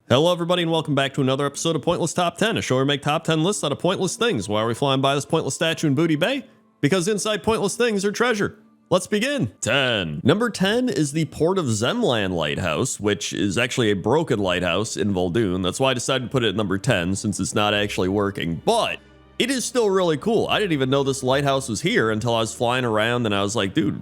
Hello everybody and welcome back to another episode of Pointless Top 10, a show where we make top 10 lists out of pointless things. Why are we flying by this pointless statue in Booty Bay? Because inside pointless things are treasure. Let's begin. 10. Number 10 is the Port of Zemland Lighthouse, which is actually a broken lighthouse in Vol'dun. That's why I decided to put it at number 10 since it's not actually working, but it is still really cool. I didn't even know this lighthouse was here until I was flying around and I was like, dude,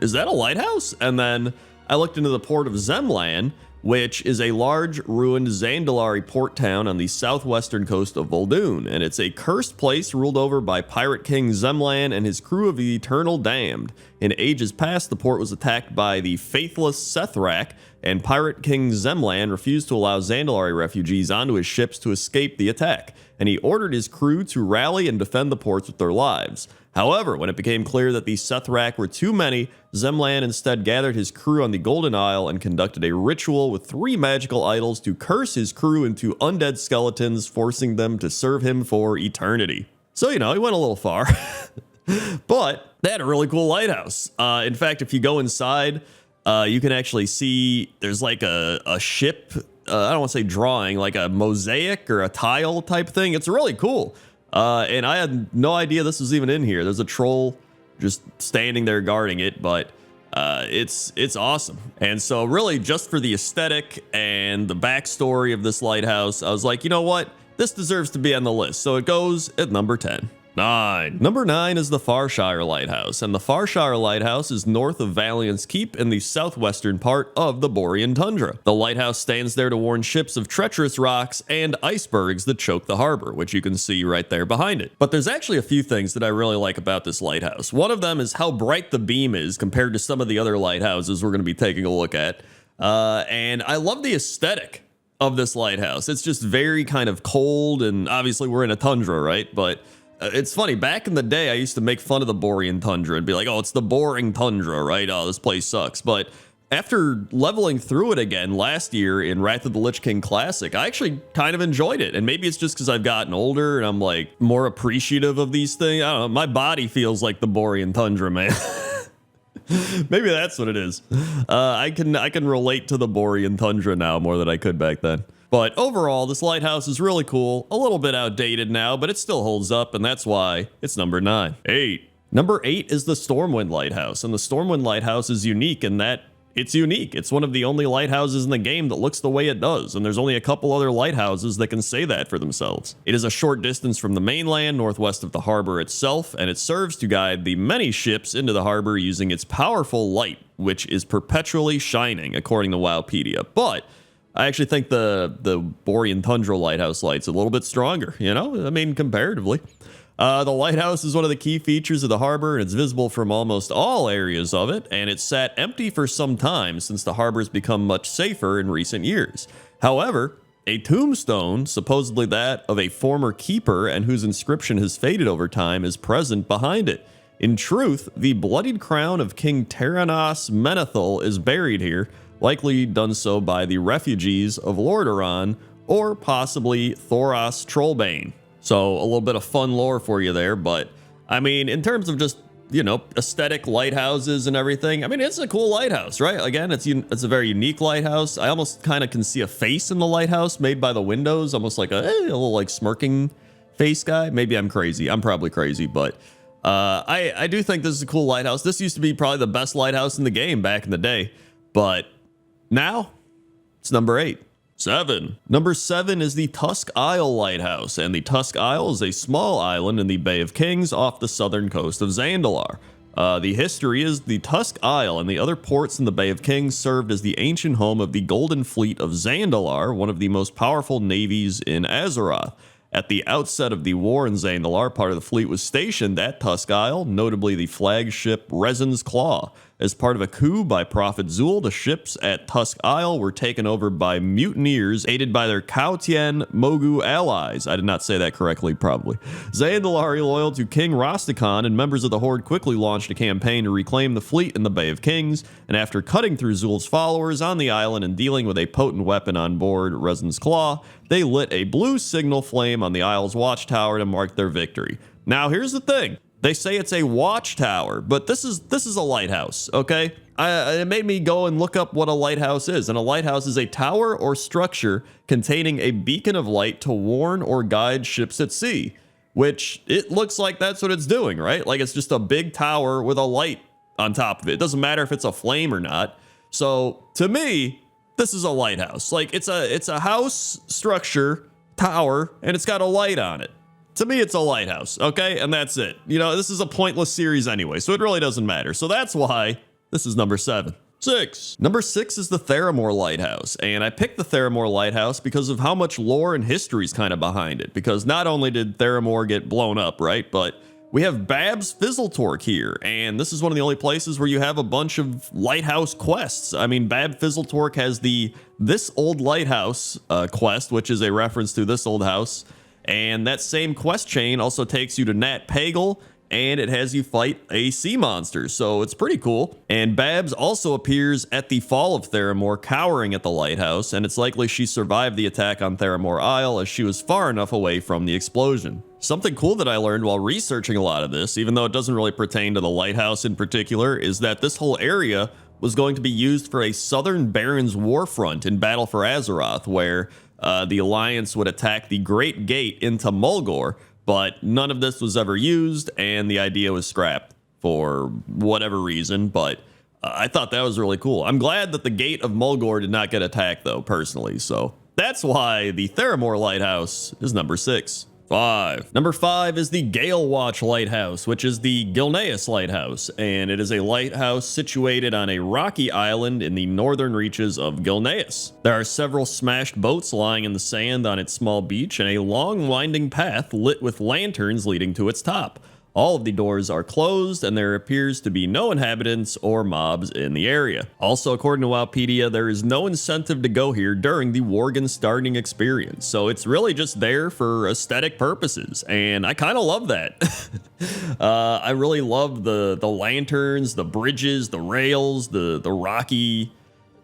is that a lighthouse? And then I looked into the Port of Zemland, which is a large, ruined Zandalari port town on the southwestern coast of Vol'dun, and it's a cursed place ruled over by Pirate King Zemland and his crew of the Eternal Damned. In ages past, the port was attacked by the faithless Sethrak, and Pirate King Zemland refused to allow Zandalari refugees onto his ships to escape the attack, and he ordered his crew to rally and defend the ports with their lives. However, when it became clear that the Sethrak were too many, Zemland instead gathered his crew on the Golden Isle and conducted a ritual with 3 magical idols to curse his crew into undead skeletons, forcing them to serve him for eternity. So, he went a little far. But they had a really cool lighthouse. In fact, if you go inside, you can actually see there's like a ship, I don't want to say drawing, like a mosaic or a tile type thing. It's really cool. And I had no idea this was even in here. There's a troll just standing there guarding it, but it's awesome. And so really just for the aesthetic and the backstory of this lighthouse, I was like, you know what? This deserves to be on the list. So it goes at number 10. 9. Number 9 is the Farshire Lighthouse, and the Farshire Lighthouse is north of Valiant's Keep in the southwestern part of the Borean Tundra. The lighthouse stands there to warn ships of treacherous rocks and icebergs that choke the harbor, which you can see right there behind it. But there's actually a few things that I really like about this lighthouse. One of them is how bright the beam is compared to some of the other lighthouses we're going to be taking a look at. And I love the aesthetic of this lighthouse. It's just very kind of cold, and obviously we're in a tundra, right? But it's funny, back in the day, I used to make fun of the Borean Tundra and be like, oh, it's the boring tundra, right? Oh, this place sucks. But after leveling through it again last year in Wrath of the Lich King Classic, I actually kind of enjoyed it. And maybe it's just because I've gotten older and I'm like more appreciative of these things. I don't know, my body feels like the Borean Tundra, man. Maybe that's what it is. I can relate to the Borean Tundra now more than I could back then. But overall, this lighthouse is really cool, a little bit outdated now, but it still holds up, and that's why it's number 9. 8. Number 8 is the Stormwind Lighthouse, and the Stormwind Lighthouse is unique in that it's unique. It's one of the only lighthouses in the game that looks the way it does, and there's only a couple other lighthouses that can say that for themselves. It is a short distance from the mainland, northwest of the harbor itself, and it serves to guide the many ships into the harbor using its powerful light, which is perpetually shining, according to Wowpedia. But I actually think the Borean Tundra lighthouse light's a little bit stronger, comparatively. The lighthouse is one of the key features of the harbor, and it's visible from almost all areas of it, and it's sat empty for some time since the harbor's become much safer in recent years. However, a tombstone, supposedly that of a former keeper and whose inscription has faded over time, is present behind it. In truth, the bloodied crown of King Terranos Menethil is buried here, likely done so by the refugees of Lordaeron, or possibly Thoros Trollbane. So a little bit of fun lore for you there, but in terms of just, aesthetic lighthouses and everything, it's a cool lighthouse, right? Again, it's a very unique lighthouse. I almost kind of can see a face in the lighthouse made by the windows, almost like a little like smirking face guy. Maybe I'm crazy. I'm probably crazy, but I do think this is a cool lighthouse. This used to be probably the best lighthouse in the game back in the day, but now, it's number 8. 7. Number 7 is the Tusk Isle Lighthouse, and the Tusk Isle is a small island in the Bay of Kings off the southern coast of Zandalar. The history is the Tusk Isle and the other ports in the Bay of Kings served as the ancient home of the Golden Fleet of Zandalar, one of the most powerful navies in Azeroth. At the outset of the war in Zandalar, part of the fleet was stationed at Tusk Isle, notably the flagship Resin's Claw. As part of a coup by Prophet Zul, the ships at Tusk Isle were taken over by mutineers aided by their Kautian Mogu allies. I did not say that correctly, probably. Zandalari, loyal to King Rastakhan, and members of the Horde quickly launched a campaign to reclaim the fleet in the Bay of Kings, and after cutting through Zul's followers on the island and dealing with a potent weapon on board Resin's Claw, they lit a blue signal flame on the Isle's watchtower to mark their victory. Now, here's the thing. They say it's a watchtower, but this is a lighthouse, okay? It made me go and look up what a lighthouse is, and a lighthouse is a tower or structure containing a beacon of light to warn or guide ships at sea, which it looks like that's what it's doing, right? Like it's just a big tower with a light on top of it. It doesn't matter if it's a flame or not. So to me, this is a lighthouse. Like it's a house structure, tower, and it's got a light on it. To me, it's a lighthouse, okay? And that's it. You know, this is a pointless series anyway, so it really doesn't matter. So that's why this is number 7. 6. Number 6 is the Theramore Lighthouse, and I picked the Theramore Lighthouse because of how much lore and history is kind of behind it, because not only did Theramore get blown up, right, but we have Bab's Fizzletorque here, and this is one of the only places where you have a bunch of lighthouse quests. I mean, Bab Fizzletorque has the This Old Lighthouse quest, which is a reference to This Old House, and that same quest chain also takes you to Nat Pagal, and it has you fight a sea monster, so it's pretty cool. And Babs also appears at the fall of Theramore, cowering at the lighthouse, and it's likely she survived the attack on Theramore Isle as she was far enough away from the explosion. Something cool that I learned while researching a lot of this, even though it doesn't really pertain to the lighthouse in particular, is that this whole area was going to be used for a Southern Barons war front in Battle for Azeroth, where the Alliance would attack the Great Gate into Mulgore, but none of this was ever used, and the idea was scrapped for whatever reason, but I thought that was really cool. I'm glad that the Gate of Mulgore did not get attacked, though, personally, so that's why the Theramore Lighthouse is number 6. 5. Number 5 is the Gale Watch Lighthouse, which is the Gilneas Lighthouse, and it is a lighthouse situated on a rocky island in the northern reaches of Gilneas. There are several smashed boats lying in the sand on its small beach and a long winding path lit with lanterns leading to its top. All of the doors are closed, and there appears to be no inhabitants or mobs in the area. Also, according to Wowpedia, there is no incentive to go here during the Worgen starting experience, so it's really just there for aesthetic purposes, and I kind of love that. I really love the lanterns, the bridges, the rails, the rocky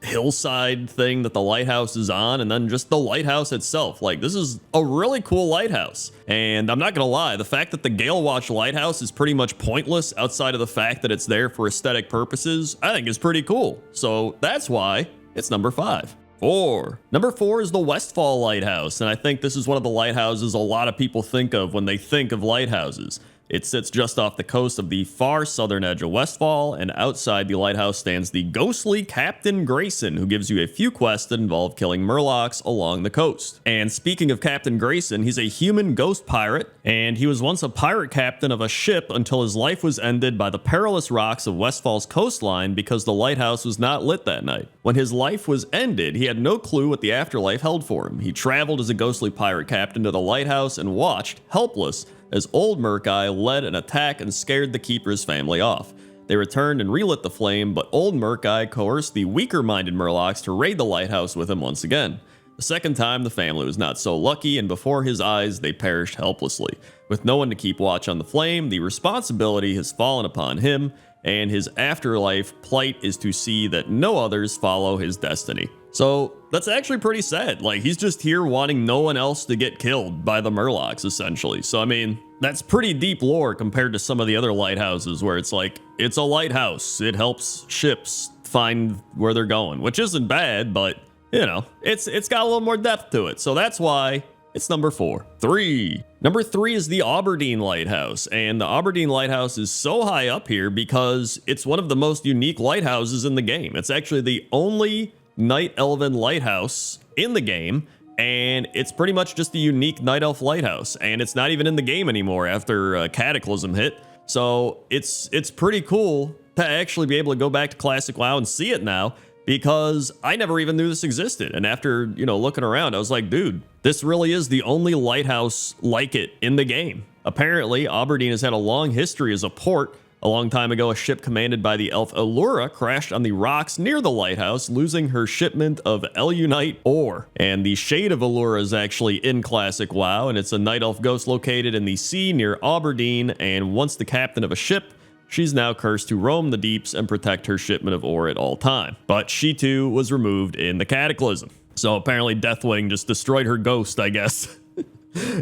hillside thing that the lighthouse is on, and then just the lighthouse itself. Like, this is a really cool lighthouse, and I'm not gonna lie, the fact that the Gale Watch Lighthouse is pretty much pointless outside of the fact that it's there for aesthetic purposes, I think is pretty cool. So that's why it's number 5. 4. Number 4 is the Westfall Lighthouse, and I think this is one of the lighthouses a lot of people think of when they think of lighthouses. It sits just off the coast of the far southern edge of Westfall, and outside the lighthouse stands the ghostly Captain Grayson, who gives you a few quests that involve killing murlocs along the coast. And speaking of Captain Grayson, he's a human ghost pirate, and he was once a pirate captain of a ship until his life was ended by the perilous rocks of Westfall's coastline because the lighthouse was not lit that night. When his life was ended, he had no clue what the afterlife held for him. He traveled as a ghostly pirate captain to the lighthouse and watched, helpless, as Old Murk-Eye led an attack and scared the Keeper's family off. They returned and relit the flame, but Old Murk-Eye coerced the weaker-minded Murlocs to raid the lighthouse with him once again. The second time, the family was not so lucky, and before his eyes, they perished helplessly. With no one to keep watch on the flame, the responsibility has fallen upon him, and his afterlife plight is to see that no others follow his destiny. So that's actually pretty sad. Like, he's just here wanting no one else to get killed by the Murlocs, essentially. So, I mean, that's pretty deep lore compared to some of the other lighthouses where it's like, it's a lighthouse. It helps ships find where they're going, which isn't bad, but, you know, it's got a little more depth to it. So that's why it's number 4. 3. Number 3 is the Aberdeen Lighthouse, and the Aberdeen Lighthouse is so high up here because it's one of the most unique lighthouses in the game. It's actually the only Night Elven lighthouse in the game, and it's pretty much just a unique Night Elf lighthouse, and it's not even in the game anymore after Cataclysm hit. So it's pretty cool to actually be able to go back to Classic WoW and see it now, because I never even knew this existed. And after, you know, looking around, I was like, dude, this really is the only lighthouse like it in the game. Apparently, Aberdeen has had a long history as a port. A long time ago, a ship commanded by the elf Allura crashed on the rocks near the lighthouse, losing her shipment of Elunite ore. And the Shade of Allura is actually in Classic WoW, and it's a night elf ghost located in the sea near Aberdeen, and once the captain of a ship, she's now cursed to roam the deeps and protect her shipment of ore at all time. But she too was removed in the Cataclysm. So apparently Deathwing just destroyed her ghost, I guess.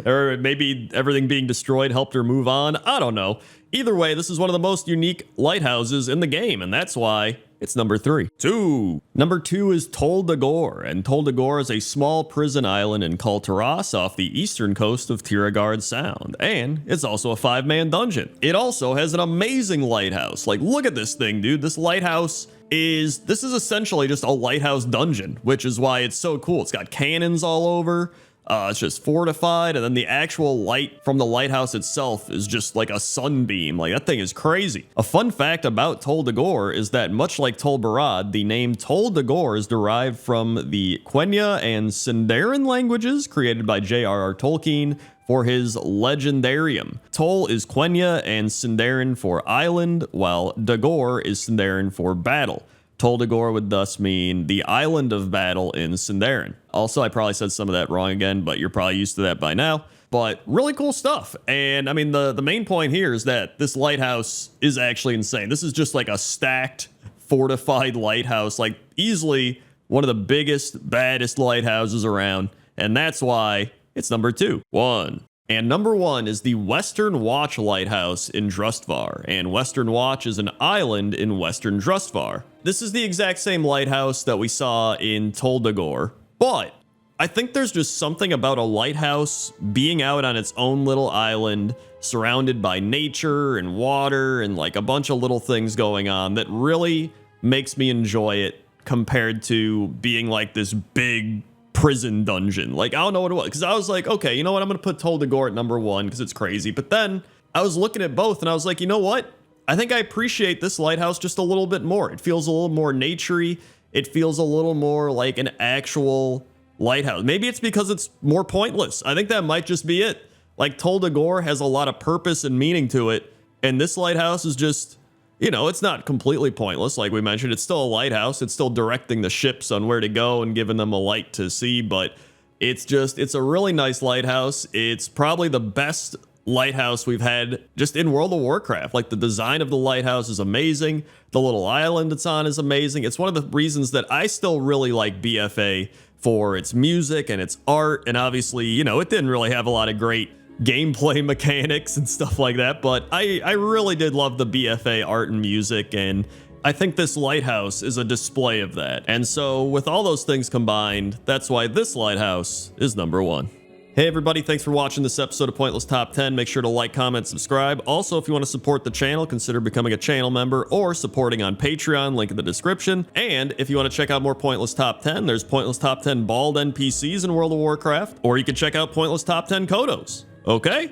Or maybe everything being destroyed helped her move on. I don't know. Either way, this is one of the most unique lighthouses in the game, and that's why it's number 3. 2. Number 2 is Tol Dagor, and Tol Dagor is a small prison island in Kulturas off the eastern coast of Tiragard Sound, and it's also a 5-man dungeon. It also has an amazing lighthouse. Like, look at this thing, dude. This lighthouse is essentially just a lighthouse dungeon, which is why it's so cool. It's got cannons all over. It's just fortified, and then the actual light from the lighthouse itself is just like a sunbeam. Like, that thing is crazy. A fun fact about Tol Dagor is that much like Tol Barad, the name Tol Dagor is derived from the Quenya and Sindarin languages created by J.R.R. Tolkien for his Legendarium. Tol is Quenya and Sindarin for island, while Dagor is Sindarin for battle. Tol Dagor would thus mean the island of battle in Sindarin. Also, I probably said some of that wrong again, but you're probably used to that by now. But really cool stuff. And I mean, the main point here is that this lighthouse is actually insane. This is just like a stacked, fortified lighthouse, like easily one of the biggest, baddest lighthouses around. And that's why it's number 2. 1. And number 1 is the Western Watch Lighthouse in Drustvar, and Western Watch is an island in Western Drustvar. This is the exact same lighthouse that we saw in Tol Dagor, but I think there's just something about a lighthouse being out on its own little island, surrounded by nature and water and like a bunch of little things going on that really makes me enjoy it compared to being like this big prison dungeon. Like, I don't know what it was, because I was like, okay, you know what, I'm gonna put Tol Dagor at number 1 because it's crazy. But then I was looking at both and I was like, you know what, I think I appreciate this lighthouse just a little bit more. It feels a little more naturey. It feels a little more like an actual lighthouse. Maybe it's because it's more pointless. I think that might just be it. Like, Tol Dagor has a lot of purpose and meaning to it, and this lighthouse is just, you know, it's not completely pointless. Like we mentioned, it's still a lighthouse. It's still directing the ships on where to go and giving them a light to see, but it's a really nice lighthouse. It's probably the best lighthouse we've had just in World of Warcraft. Like, the design of the lighthouse is amazing. The little island it's on is amazing. It's one of the reasons that I still really like BFA, for its music and its art. And obviously, you know, it didn't really have a lot of great gameplay mechanics and stuff like that, but I really did love the BFA art and music, and I think this lighthouse is a display of that. And so with all those things combined, that's why this lighthouse is number 1. Hey everybody, thanks for watching this episode of Pointless Top 10. Make sure to like, comment, subscribe. Also, if you want to support the channel, consider becoming a channel member or supporting on Patreon, link in the description. And if you want to check out more Pointless Top 10, there's Pointless Top 10 bald NPCs in World of Warcraft, or you can check out Pointless Top 10 Kodos. Okay?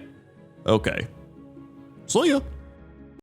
Okay. See ya.